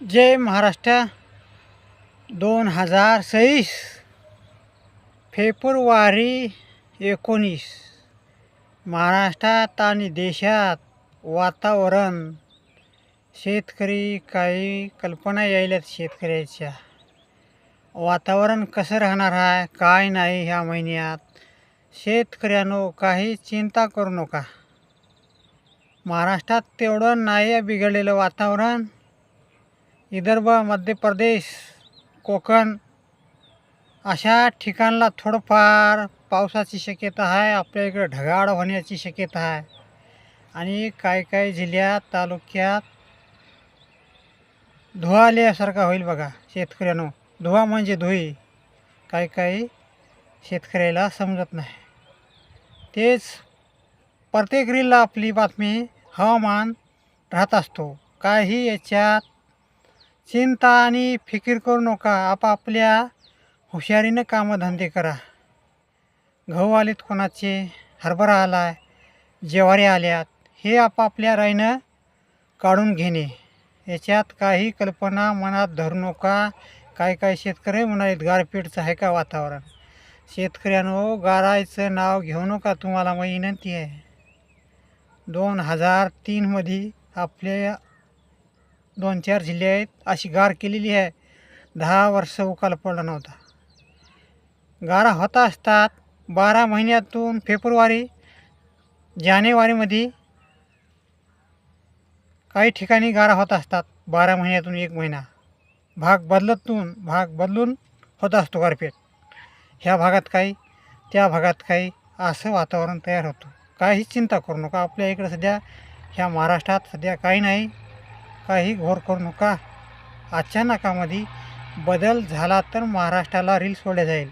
जय Maharashtra 2026 February 19 महाराष्ट्रात आणि देशात वातावरण शेतकरी काही कल्पना यायल्यात शेतकऱ्याच्या वातावरण कसं राहणार आहे काय नाही ह्या महिन्यात शेतकऱ्यानो काही चिंता करू नका. महाराष्ट्रात तेवढं नाही बिघडलेलं वातावरण. विदर्भ मध्य प्रदेश कोकण अशा ठिकाणला थोडंफार पावसाची शक्यता आहे. आपल्या इकडे ढगाळ होण्याची शक्यता आहे आणि काही जिल्ह्यात तालुक्यात धुवा आल्यासारखा होईल बघा शेतकऱ्यांनो. धुवा म्हणजे धुई काही शेतकऱ्याला समजत नाही. तेच प्रत्येक रीलला आपली बातमी हवामान राहत असतो. काही याच्यात चिंता आणि फिकीर करू नका. आपापल्या हुशारीनं कामधंदे करा. गहू आलेत कोणाचे, हरभरा आला आहे, ज्वारी आल्यात, हे आपापल्या राईनं काढून घेणे. याच्यात काही कल्पना मनात धरू नका. काही शेतकरी म्हणालेत गारपीटचं आहे का वातावरण. शेतकऱ्यांनो गारायचं नाव घेऊ नका. तुम्हाला मग विनंती आहे. 2003मध्ये आपल्या 2-4 जिल्हे आहेत अशी गार केलेली आहे. 10 वर्ष उकाल पडला नव्हता. गारा होता असतात 12 महिन्यातून फेब्रुवारी जानेवारीमध्ये काही ठिकाणी गारा होत असतात. 12 महिन्यातून 1 महिना भाग बदलून होत असतो गारपीट. ह्या भागात काही त्या भागात काही असं वातावरण तयार होतं. काही चिंता करू नका. आपल्या इकडं सध्या ह्या महाराष्ट्रात सध्या काही नाही. काही घोर करू नका. अचानकामध्ये बदल झाला तर महाराष्ट्राला रील सोडल्या जाईल.